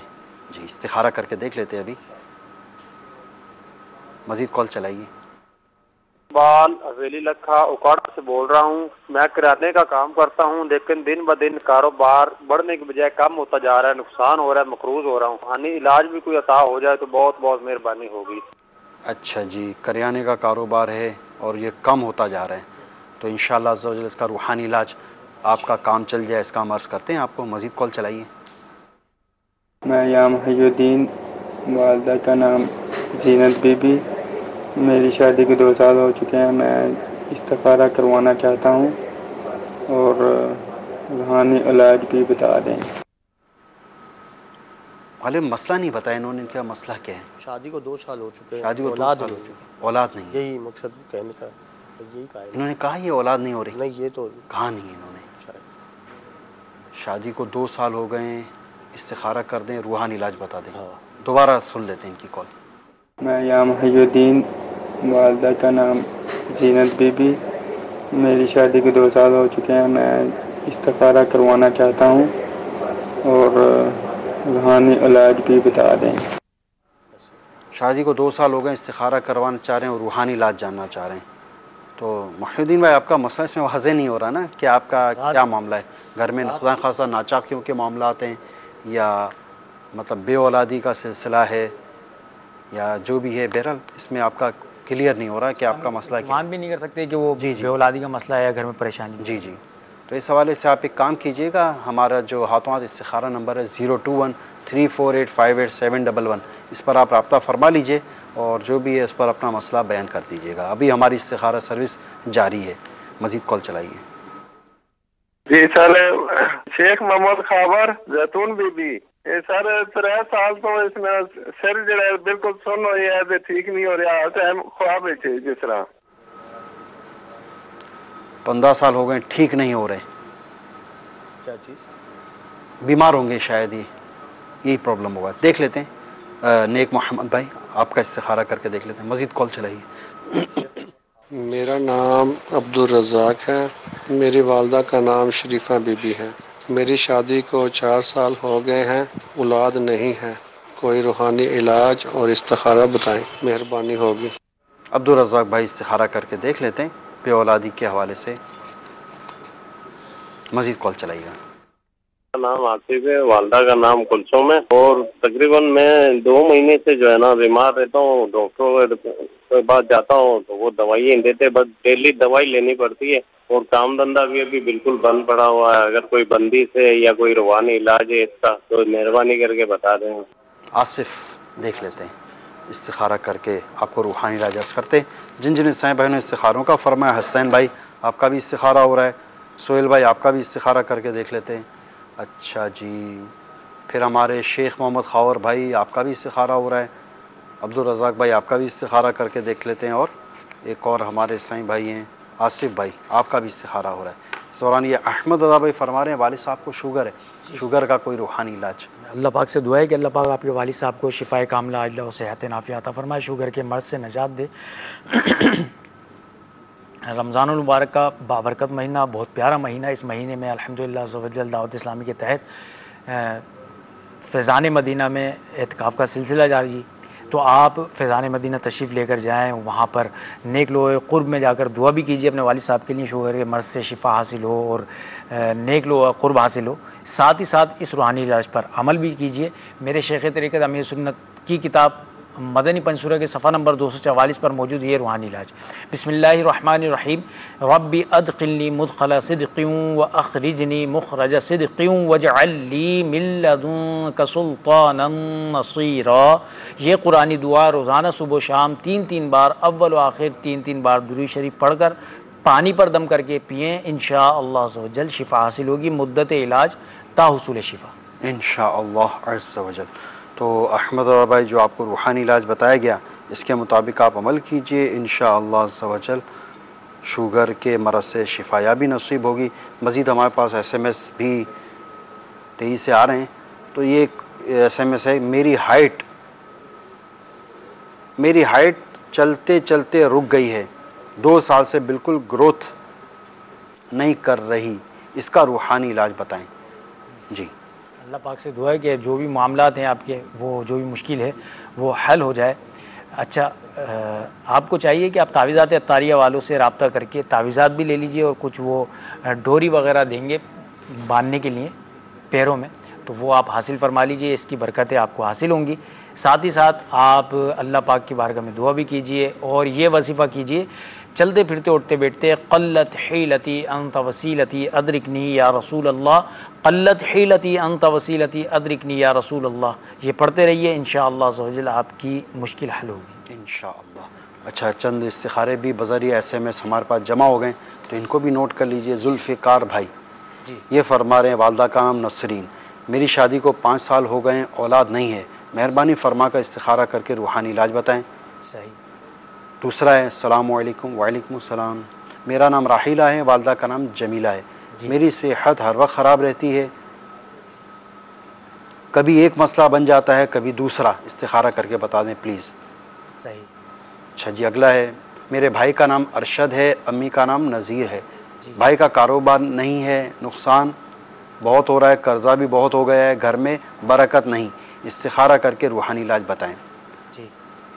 جی استخارہ کر کے دیکھ لیتے ہیں ابھی۔ مزید کال چلائیے۔ بال حویلی لکھا اکاڑا سے بول رہا ہوں۔ میں کرانے کا کام کرتا ہوں، لیکن دن بہ دن کاروبار بڑھنے کے بجائے کم ہوتا جا رہا ہے، نقصان ہو رہا ہے، مقروض ہو رہا ہوں۔ روحانی علاج بھی کوئی عطا ہو جائے تو بہت بہت مہربانی ہوگی۔ اچھا جی، کریانے کا کاروبار ہے اور یہ کم ہوتا جا رہا ہے، تو انشاءاللہ عز و جل اس کا روحانی علاج آپ کا کام چل جائے، اس کا ہم عرض کرتے ہیں آپ کو۔ مزید کال چلائیے۔ میں یا محی الدین، والدہ کا نام زینت بی بی، میری شادی کے 2 سال ہو چکے ہیں، میں استخارہ کروانا چاہتا ہوں اور روحانی علاج بھی بتا دیں۔ غالب مسئلہ نہیں بتایا انہوں نے، کیا مسئلہ کیا ہے؟ شادی کو 2 سال ہو چکے ہیں، شادی کو 2 اولاد سال نہیں ہو چکے، اولاد نہیں ہے۔ یہی مقصد کہنے کا، یہی کہا ہے۔ انہوں نے کہا یہ اولاد نہیں ہو رہی؟ نہیں، یہ تو کہا نہیں انہوں نے۔ شادی کو 2 سال ہو گئے ہیں، استخارہ کر دیں، روحانی علاج بتا دیں۔ دوبارہ سن لیتے ہیں ان کی کال۔ میں یا محی الدین، والدہ کا نام زینت بی بی، میری شادی کے 2 سال ہو چکے ہیں، میں استخارہ کروانا چاہتا ہوں اور روحانی علاج بھی بتا دیں۔ شادی کو 2 سال ہو گئے، استخارہ کروانا چاہ رہے ہیں اور روحانی علاج جاننا چاہ رہے ہیں، تو محی الدین بھائی آپ کا مسئلہ اس میں واضح نہیں ہو رہا نا کہ آپ کا کیا معاملہ ہے؟ گھر میں خدا خاصا ناچاکیوں کے معاملات ہیں یا مطلب بے اولادی کا سلسلہ ہے یا جو بھی ہے، بہرحال اس میں آپ کا کلیئر نہیں ہو رہا کہ آپ کا مسئلہ کیا ہے۔ مان بھی نہیں کر سکتے کہ وہ بے اولادی کا مسئلہ ہے یا گھر میں پریشانی۔ جی جی، تو اس حوالے سے آپ ایک کام کیجئے گا، ہمارا جو ہاتھوں ہاتھ استخارہ نمبر ہے 02134858711، اس پر آپ رابطہ فرما لیجئے اور جو بھی ہے اس پر اپنا مسئلہ بیان کر دیجئے گا۔ ابھی ہماری استخارہ سروس جاری ہے۔ مزید کال چلائیے۔ جی سر، شیخ محمد خابر، زیتون بی بی، سر 3 سال تو اس میں سر جڑا بالکل سن ہوئی ہے تے ٹھیک نہیں ہو رہا، ٹائم خواب ہے جس طرح 15 سال ہو گئے ٹھیک نہیں ہو رہے، کیا چیز؟ بیمار ہوں گے شاید، یہی پرابلم ہوگا۔ دیکھ لیتے ہیں نیک محمد بھائی، آپ کا استخارہ کر کے دیکھ لیتے ہیں۔ مزید کال چلائیے۔ میرا نام عبدالرزاق ہے، میری والدہ کا نام شریفہ بی بی ہے، میری شادی کو 4 سال ہو گئے ہیں، اولاد نہیں ہے، کوئی روحانی علاج اور استخارہ بتائیں، مہربانی ہوگی۔ عبدالرزاق بھائی استخارہ کر کے دیکھ لیتے ہیں بے اولادی کے حوالے سے۔ مزید کال چلائیے گا۔ نام آصف ہے، والدہ کا نام کلثوم ہے، اور تقریباً میں 2 مہینے سے جو ہے نا بیمار رہتا ہوں، ڈاکٹر کے پاس جاتا ہوں تو وہ دوائیں دیتے، بس ڈیلی دوائی لینی پڑتی ہے، اور کام دھندا بھی ابھی بالکل بند پڑا ہوا ہے۔ اگر کوئی بندی سے یا کوئی روحانی علاج ہے اس کا تو مہربانی کر کے بتا دیں۔ آصف دیکھ لیتے ہیں، استخارہ کر کے آپ کو روحانی علاج کرتے ہیں۔ جن جن حسین بھائی نے استخاروں کا فرمایا، حسین بھائی آپ کا بھی استخارہ ہو رہا ہے، سہیل بھائی آپ کا بھی استخارہ کر کے دیکھ لیتے ہیں، اچھا جی، پھر ہمارے شیخ محمد خاور بھائی آپ کا بھی استخارہ ہو رہا ہے، عبدالرزاق بھائی آپ کا بھی استخارہ کر کے دیکھ لیتے ہیں، اور ایک اور ہمارے سائیں بھائی ہیں آصف بھائی آپ کا بھی استخارہ ہو رہا ہے۔ اس دوران یہ احمد رضا بھائی فرما رہے ہیں والد صاحب کو شوگر ہے، شوگر کا کوئی روحانی علاج؟ اللہ پاک سے دعا ہے کہ اللہ پاک آپ کے والد صاحب کو شفائے کاملہ عاجلہ و صحت نافیہ عطا فرمائے، شوگر کے مرض سے نجات دے۔ رمضان المبارک کا بابرکت مہینہ، بہت پیارا مہینہ، اس مہینے میں الحمدللہ عز و جل دعوت اسلامی کے تحت فیضان مدینہ میں اعتکاف کا سلسلہ جاری، تو آپ فیضان مدینہ تشریف لے کر جائیں، وہاں پر نیک لوح قرب میں جا کر دعا بھی کیجیے اپنے والد صاحب کے لیے، شوگر کے مرض سے شفا حاصل ہو اور نیک لوح قرب حاصل ہو، ساتھ ہی ساتھ اس روحانی علاج پر عمل بھی کیجیے۔ میرے شیخ طریقت امیر سنت کی کتاب مدنی پنسورہ کے صفحہ نمبر 244 پر موجود یہ روحانی علاج۔ بسم اللہ الرحمن الرحیم، ربی ادخلنی مدخل صدق واخرجنی مخرج صدق واجعل لی من لدنک سلطانا نصیرا۔ یہ قرآنی دعا روزانہ صبح و شام 3 بار، اول و آخر 3 بار درود شریف پڑھ کر پانی پر دم کر کے پئیں، انشاءاللہ عز و جل شفا حاصل ہوگی، مدت علاج تا حصول شفا انشاءاللہ عز و جل۔ تو احمد رضا بھائی جو آپ کو روحانی علاج بتایا گیا اس کے مطابق آپ عمل کیجئے، انشاءاللہ عز و جل شوگر کے مرض سے شفا یابی نصیب ہوگی۔ مزید ہمارے پاس ایس ایم ایس بھی 23 سے آ رہے ہیں، تو یہ ایس ایم ایس ہے، میری ہائٹ چلتے چلتے رک گئی ہے، 2 سال سے بالکل گروتھ نہیں کر رہی، اس کا روحانی علاج بتائیں جی۔ اللہ پاک سے دعا ہے کہ جو بھی معاملات ہیں آپ کے، وہ جو بھی مشکل ہے وہ حل ہو جائے۔ اچھا، آپ کو چاہیے کہ آپ تعویذات عطاریہ والوں سے رابطہ کر کے تعویذات بھی لے لیجئے، اور کچھ وہ ڈوری وغیرہ دیں گے باندھنے کے لیے پیروں میں، تو وہ آپ حاصل فرما لیجئے، اس کی برکتیں آپ کو حاصل ہوں گی۔ ساتھ ہی ساتھ آپ اللہ پاک کی بارگاہ میں دعا بھی کیجئے، اور یہ وظیفہ کیجئے چلتے پھرتے اٹھتے بیٹھتے، قلت حیلتی انت وسیلتی ادرکنی یا رسول اللہ، قلت حیلتی انت وسیلتی ادرکنی یا رسول اللہ، یہ پڑھتے رہیے، انشاءاللہ عز و جل آپ کی مشکل حل ہوگی انشاءاللہ۔ اچھا، چند استخارے بھی بذریعہ ایس ایم ایس ہمارے پاس جمع ہو گئے، تو ان کو بھی نوٹ کر لیجئے۔ ذوالفقار بھائی جی، یہ فرما رہے ہیں والدہ کا نام نسرین، میری شادی کو 5 سال ہو گئے، اولاد نہیں ہے، مہربانی فرما کر استخارہ کر کے روحانی علاج بتائیں۔ صحیح۔ دوسرا ہے السلام علیکم، وعلیکم السلام، میرا نام راحیلہ ہے، والدہ کا نام جمیلہ ہے، میری صحت ہر وقت خراب رہتی ہے، کبھی ایک مسئلہ بن جاتا ہے کبھی دوسرا، استخارہ کر کے بتا دیں پلیز۔ صحیح۔ اچھا جی، اگلا ہے میرے بھائی کا نام ارشد ہے، امی کا نام نذیر ہے، بھائی کا کاروبار نہیں ہے، نقصان بہت ہو رہا ہے، قرضہ بھی بہت ہو گیا ہے، گھر میں برکت نہیں، استخارہ کر کے روحانی علاج بتائیں۔ جی۔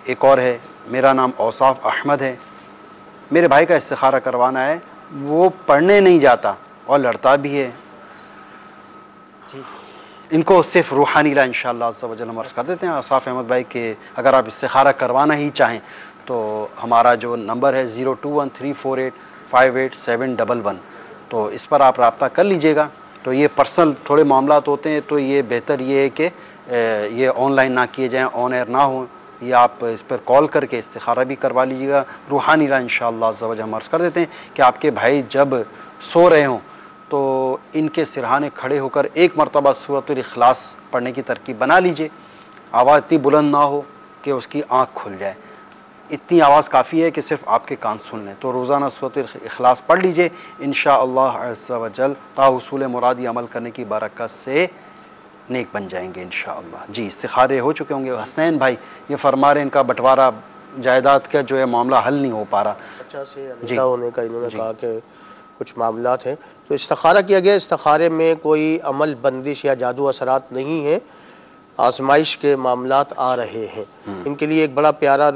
ایک اور ہے میرا نام اوصاف احمد ہے، میرے بھائی کا استخارہ کروانا ہے، وہ پڑھنے نہیں جاتا اور لڑتا بھی ہے، جی۔ ان کو صرف روحانی علاج انشاءاللہ عز و جل ہم عرض کر دیتے ہیں اوصاف احمد بھائی کہ اگر آپ استخارہ کروانا ہی چاہیں تو ہمارا جو نمبر ہے 0213485871، تو اس پر آپ رابطہ کر لیجئے گا۔ تو یہ پرسنل تھوڑے معاملات ہوتے ہیں، تو یہ بہتر یہ ہے کہ یہ آن لائن نہ کیے جائیں، آن ایئر نہ ہوں، یہ آپ اس پر کال کر کے استخارہ بھی کروا لیجیے گا۔ روحانی علاج انشاءاللہ عز و جل ہم عرض کر دیتے ہیں کہ آپ کے بھائی جب سو رہے ہوں تو ان کے سرہانے کھڑے ہو کر ایک مرتبہ سورۃ الاخلاص پڑھنے کی ترکیب بنا لیجئے، آواز اتنی بلند نہ ہو کہ اس کی آنکھ کھل جائے، اتنی آواز کافی ہے کہ صرف آپ کے کان سن لیں، تو روزانہ سورۃ الاخلاص پڑھ لیجئے، انشاءاللہ عز و جل تا حصول مرادی عمل کرنے کی برکت سے نیک بن جائیں گے انشاءاللہ۔ جی، استخارے ہو چکے ہوں گے۔ حسنین بھائی یہ فرما رہے ہیں ان کا بٹوارہ جائیداد کا جو ہے معاملہ حل نہیں ہو پا رہا، بچہ سے علیحدہ ہونے کا انہوں نے کہا کہ کچھ معاملات ہیں، تو استخارہ کیا گیا، استخارے میں کوئی عمل بندش یا جادو اثرات نہیں ہے، آزمائش کے معاملات آ رہے ہیں، ان کے لیے ایک بڑا پیارا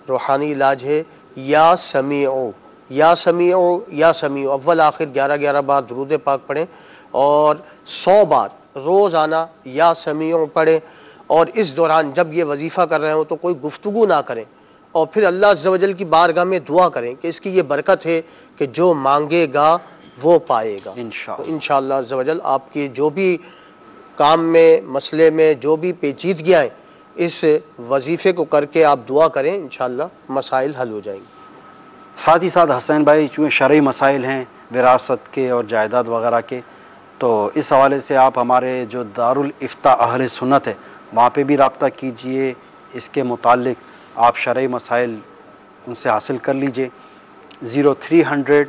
روحانی علاج ہے، یا سمیعو یا سمیعو یا سمیعو، اول آخر 11 بار درود پاک پڑھیں، اور 100 بار روزانہ یا سمیعو پڑھیں، اور اس دوران جب یہ وظیفہ کر رہے ہوں تو کوئی گفتگو نہ کریں، اور پھر اللہ عز و جل کی بارگاہ میں دعا کریں کہ اس کی یہ برکت ہے کہ جو مانگے گا وہ پائے گا انشاءاللہ عز و جل۔ آپ کی جو بھی کام میں، مسئلے میں جو بھی پیچیدگیاں ہیں، اس وظیفے کو کر کے آپ دعا کریں، انشاءاللہ مسائل حل ہو جائیں گے۔ ساتھ ہی ساتھ حسین بھائی چونکہ شرعی مسائل ہیں وراثت کے اور جائیداد وغیرہ کے، تو اس حوالے سے آپ ہمارے جو دارالفتاء اہل سنت ہے وہاں پہ بھی رابطہ کیجئے، اس کے متعلق آپ شرعی مسائل ان سے حاصل کر لیجئے۔ 0300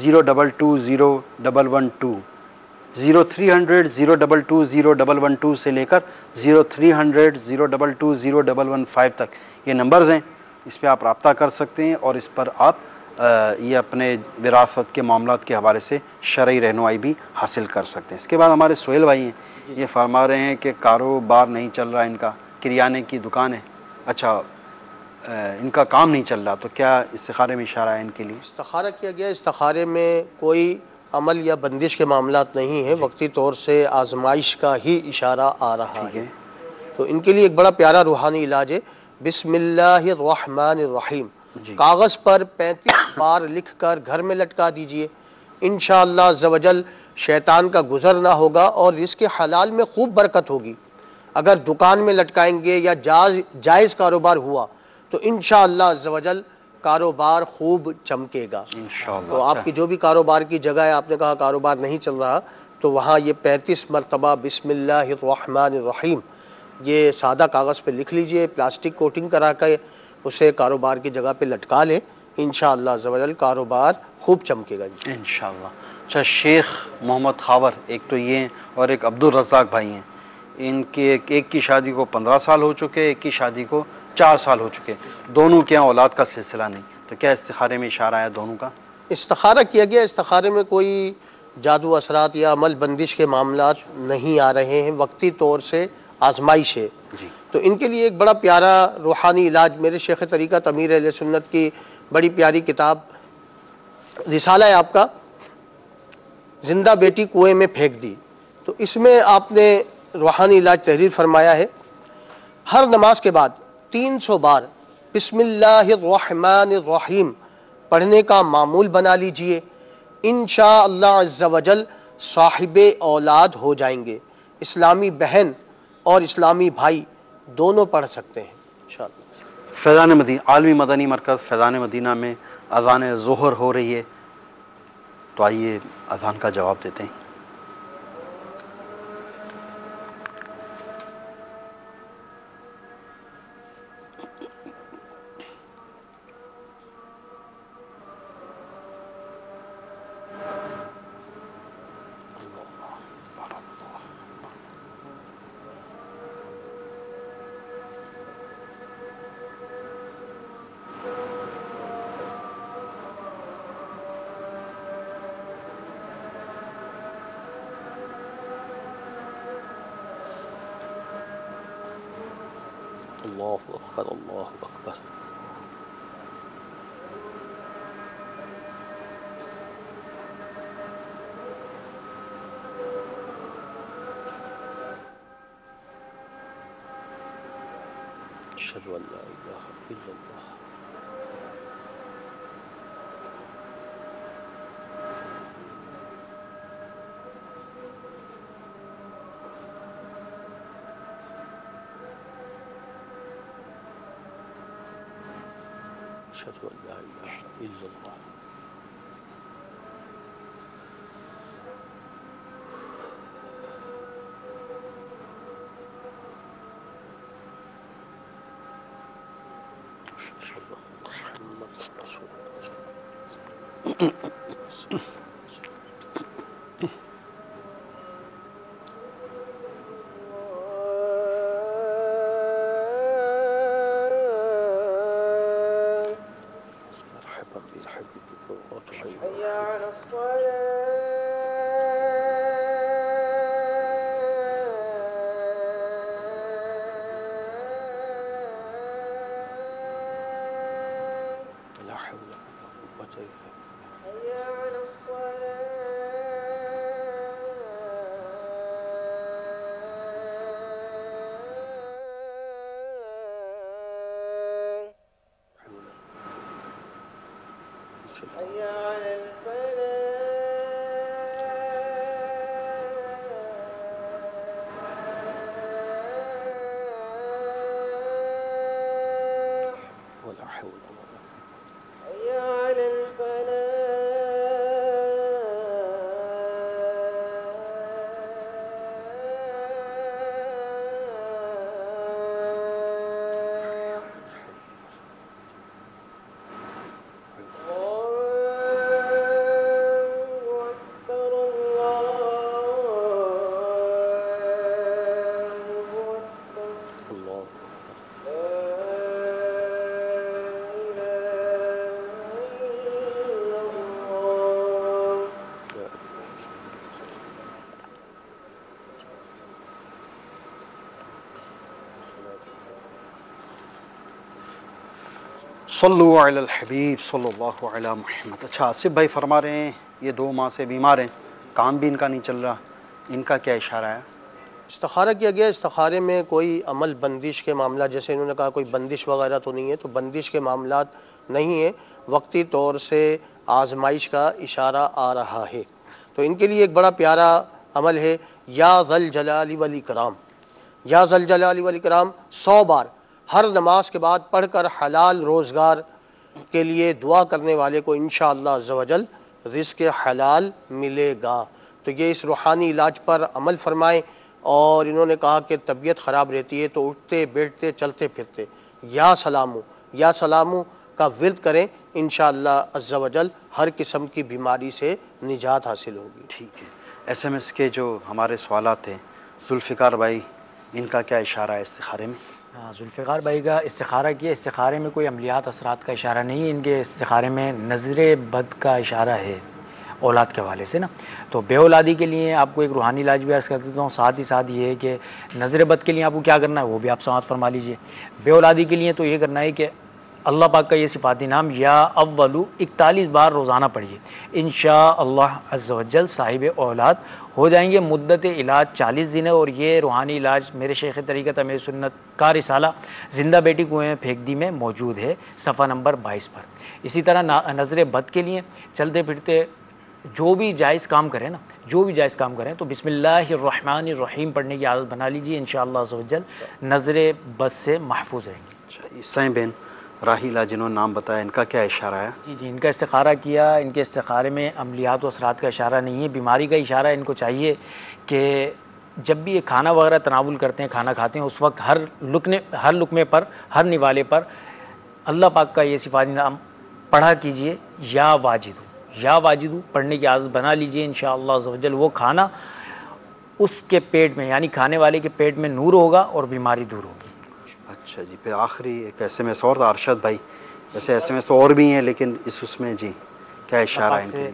022 0112 0300 022 0112 سے لے کر 0300 022 0115 تک یہ نمبرز ہیں، اس پہ آپ رابطہ کر سکتے ہیں اور اس پر آپ یہ اپنے وراثت کے معاملات کے حوالے سے شرعی رہنمائی بھی حاصل کر سکتے ہیں۔ اس کے بعد ہمارے سہیل بھائی ہیں، یہ فرما رہے ہیں کہ کاروبار نہیں چل رہا ان کا، کریانے کی دکان ہے، اچھا ان کا کام نہیں چل رہا، تو کیا استخارے میں اشارہ ہے ان کے لیے؟ استخارہ کیا گیا، استخارے میں کوئی عمل یا بندش کے معاملات نہیں ہیں، وقتی طور سے آزمائش کا ہی اشارہ آ رہا ہے، تو ان کے لیے ایک بڑا پیارا روحانی علاج ہے، بسم اللہ الرحمن الرحیم، کاغذ پر 35 بار لکھ کر گھر میں لٹکا دیجئے، انشاءاللہ عزوجل شیطان کا گزر نہ ہوگا اور رزق حلال میں خوب برکت ہوگی۔ اگر دکان میں لٹکائیں گے یا جائز کاروبار ہوا تو انشاءاللہ عزوجل کاروبار خوب چمکے گا۔ تو آپ کی جو بھی کاروبار کی جگہ ہے، آپ نے کہا کاروبار نہیں چل رہا، تو وہاں یہ 35 مرتبہ بسم اللہ الرحمن الرحیم یہ سادہ کاغذ پہ لکھ لیجئے، پلاسٹک کوٹنگ کرا کے اسے کاروبار کی جگہ پہ لٹکا لیں، انشاءاللہ عزوجل کاروبار خوب چمکے گا انشاءاللہ۔ اچھا، شیخ محمد خاور ایک تو یہ ہیں اور ایک عبدالرزاق بھائی ہیں، ان کے ایک کی شادی کو 15 سال ہو چکے، ایک کی شادی کو 4 سال ہو چکے، دونوں کے یہاں اولاد کا سلسلہ نہیں، تو کیا استخارے میں اشارہ ہے دونوں کا؟ استخارہ کیا گیا، استخارے میں کوئی جادو اثرات یا عمل بندش کے معاملات نہیں آ رہے ہیں، وقتی طور سے آزمائش ہے، تو ان کے لیے ایک بڑا پیارا روحانی علاج میرے شیخ طریقت امیر اہل سنت کی بڑی پیاری کتاب رسالہ ہے آپ کا، زندہ بیٹی کنویں میں پھینک دی، تو اس میں آپ نے روحانی علاج تحریر فرمایا ہے، ہر نماز کے بعد 300 بار بسم اللہ الرحمن الرحیم پڑھنے کا معمول بنا لیجئے، انشاءاللہ عز و جل صاحب اولاد ہو جائیں گے۔ اسلامی بہن اور اسلامی بھائی دونوں پڑھ سکتے ہیں انشاءاللہ۔ فیضان مدینہ عالمی مدنی مرکز فیضان مدینہ میں اذان ظہر ہو رہی ہے، تو آئیے اذان کا جواب دیتے ہیں۔ اللہ اکبر، اللہ اکبر۔ اشہد ان لا الہ الا اللہ۔ اشہد ان لا الہ الا اللہ۔ اشہد ان محمد رسول اللہ۔ صلو علی الحبیب صلی اللہ علی محمد. اچھا آصف بھائی فرما رہے ہیں یہ 2 ماہ سے بیمار ہیں, کام بھی ان کا نہیں چل رہا, ان کا کیا اشارہ ہے؟ استخارہ کیا گیا. استخارے میں کوئی عمل بندش کے معاملات، جیسے انہوں نے کہا کوئی بندش وغیرہ تو نہیں ہے، تو بندش کے معاملات نہیں ہیں، وقتی طور سے آزمائش کا اشارہ آ رہا ہے. تو ان کے لیے ایک بڑا پیارا عمل ہے، یا ذل جلال والاکرام، یا ذل جلال والاکرام 100 بار ہر نماز کے بعد پڑھ کر حلال روزگار کے لیے دعا کرنے والے کو انشاءاللہ عز و جل رزق حلال ملے گا. تو یہ اس روحانی علاج پر عمل فرمائیں. اور انہوں نے کہا کہ طبیعت خراب رہتی ہے تو اٹھتے بیٹھتے چلتے پھرتے یا سلامو کا ورد کریں، انشاءاللہ عز و جل ہر قسم کی بیماری سے نجات حاصل ہوگی. ٹھیک ہے. ایس ایم ایس کے جو ہمارے سوالات ہیں، ذوالفقار بھائی ان کا کیا اشارہ ہے استخارے میں؟ ذوالفقار بھائی کا استخارہ کیا، استخارے میں کوئی عملیات اثرات کا اشارہ نہیں ہے، ان کے استخارے میں نظر بد کا اشارہ ہے اولاد کے حوالے سے نا. تو بے اولادی کے لیے آپ کو ایک روحانی علاج بھی عرض کر دیتا ہوں، ساتھ ہی ساتھ یہ ہے کہ نظر بد کے لیے آپ کو کیا کرنا ہے وہ بھی آپ سماعت فرما لیجئے. بے اولادی کے لیے تو یہ کرنا ہے کہ اللہ پاک کا یہ صفاتی نام یا اولو 41 بار روزانہ پڑھیے، انشاءاللہ عز و جل صاحب اولاد ہو جائیں گے. مدت علاج 40 دن ہے، اور یہ روحانی علاج میرے شیخ طریقت امیر سنت کا رسالہ زندہ بیٹی کنویں پھینک دی میں موجود ہے، صفحہ نمبر 22 پر. اسی طرح نظر بد کے لیے چلتے پھرتے جو بھی جائز کام کریں تو بسم اللہ الرحمن الرحیم پڑھنے کی عادت بنا لیجیے، انشاءاللہ عز و جل نظر بد سے محفوظ رہیں گے. عیسائی بہن راہیلہ جنہوں نے نام بتایا، ان کا کیا اشارہ ہے؟ جی ان کا استخارہ کیا، ان کے استخارے میں عملیات و اثرات کا اشارہ نہیں ہے، بیماری کا اشارہ ہے. ان کو چاہیے کہ جب بھی یہ کھانا وغیرہ تناول کرتے ہیں، کھانا کھاتے ہیں، اس وقت ہر لقمے پر، ہر نوالے پر اللہ پاک کا یہ صفاتی نام پڑھا کیجئے، یا واجدو پڑھنے کی عادت بنا لیجئے، انشاءاللہ عز و جل وہ کھانا اس کے پیٹ میں، یعنی کھانے والے کے پیٹ میں نور ہوگا اور بیماری دور ہوگی. اچھا جی. پھر آخری ایک ایس ایم ایس اور تھا ارشد بھائی، ویسے ایس ایم ایس تو اور بھی ہیں لیکن اس میں جی کیا اشارہ ہے ان کے لیے؟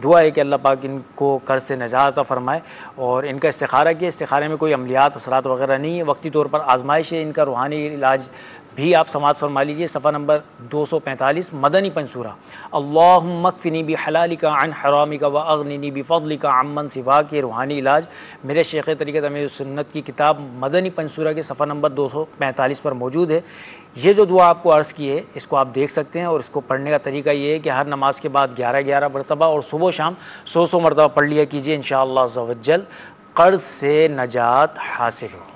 دعا ہے کہ اللہ پاک ان کو قرض سے نجات عطا فرمائے. اور ان کا استخارہ کیا، استخارے میں کوئی عملیات اثرات وغیرہ نہیں ہے، وقتی طور پر آزمائش ہے. ان کا روحانی علاج بھی آپ سماعت فرما لیجئے، صفحہ نمبر 245 مدنی پنسورہ، اللہم اکفنی بحلالک عن حرامک واغننی بفضلک عمن سواک. یہ روحانی علاج میرے شیخ طریقت امیر سنت کی کتاب مدنی پنسورہ کے صفحہ نمبر 245 پر موجود ہے. یہ جو دعا آپ کو عرض کی ہے اس کو آپ دیکھ سکتے ہیں، اور اس کو پڑھنے کا طریقہ یہ ہے کہ ہر نماز کے بعد 11 مرتبہ اور صبح و شام 100 مرتبہ پڑھ لیا کیجئے، انشاءاللہ عز و جل قرض سے نجات حاصل ہوگی.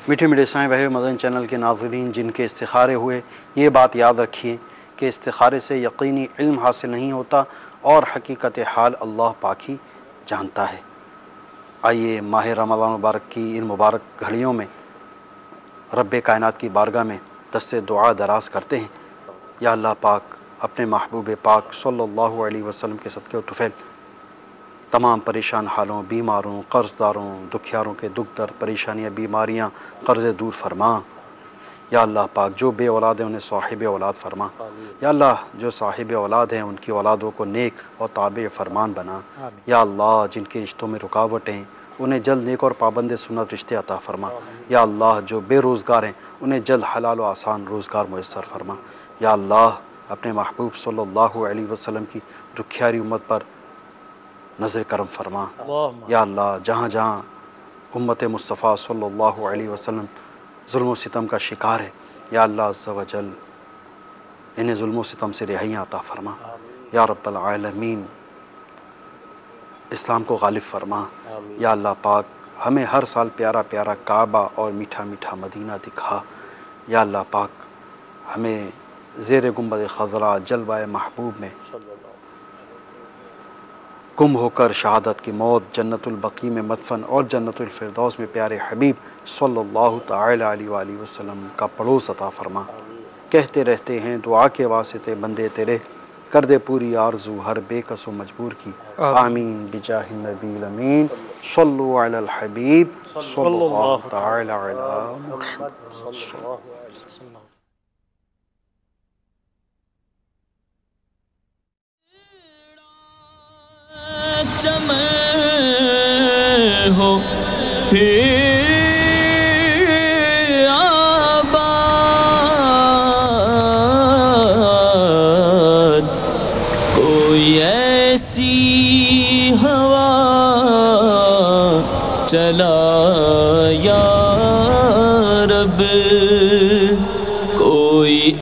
میٹھے میٹھے سائیں بھائی مدن چینل کے ناظرین جن کے استخارے ہوئے، یہ بات یاد رکھیے کہ استخارے سے یقینی علم حاصل نہیں ہوتا اور حقیقت حال اللہ پاک ہی جانتا ہے. آئیے ماہ رمضان مبارک کی ان مبارک گھڑیوں میں رب کائنات کی بارگاہ میں دست دعا دراز کرتے ہیں. یا اللہ پاک اپنے محبوب پاک صلی اللہ علیہ وسلم کے صدقے و طفیل تمام پریشان حالوں، بیماروں، قرض داروں، دکھیاروں کے دکھ درد، پریشانیاں، بیماریاں، قرض دور فرما. یا اللہ پاک جو بے اولاد ہیں انہیں صاحب اولاد فرما. یا اللہ جو صاحب اولاد ہیں ان کی اولادوں کو نیک اور تابع فرمان بنا. یا اللہ جن کے رشتوں میں رکاوٹیں ہیں انہیں جلد نیک اور پابند سنت رشتے عطا فرما. یا اللہ جو بے روزگار ہیں انہیں جلد حلال و آسان روزگار میسر فرما. یا اللہ اپنے محبوب صلی اللہ علیہ وسلم کی دکھیاری امت پر نظر کرم فرما. یا اللہ جہاں جہاں امت مصطفیٰ صلی اللہ علیہ وسلم ظلم و ستم کا شکار ہے، یا اللہ عز و جل انہیں ظلم و ستم سے رہائیاں عطا فرما. یا رب العالمین اسلام کو غالب فرما. یا اللہ پاک ہمیں ہر سال پیارا پیارا کعبہ اور میٹھا میٹھا مدینہ دکھا. یا اللہ پاک ہمیں زیر گنبد خضرا جلوہ محبوب میں گم ہو کر شہادت کی موت، جنت البقیع میں مدفن اور جنت الفردوس میں پیارے حبیب صلی اللہ تعالی علیہ وآلہ وسلم کا پڑوس عطا فرما. کہتے رہتے ہیں دعا کے واسطے بندے تیرے، کر دے پوری آرزو ہر بے کس و مجبور کی. آمین بجاہ النبی الامین صلو علی الحبیب صلی اللہ تعالی علی محمد. ہو پھر آباد کوئی ایسی ہوا چلا یا رب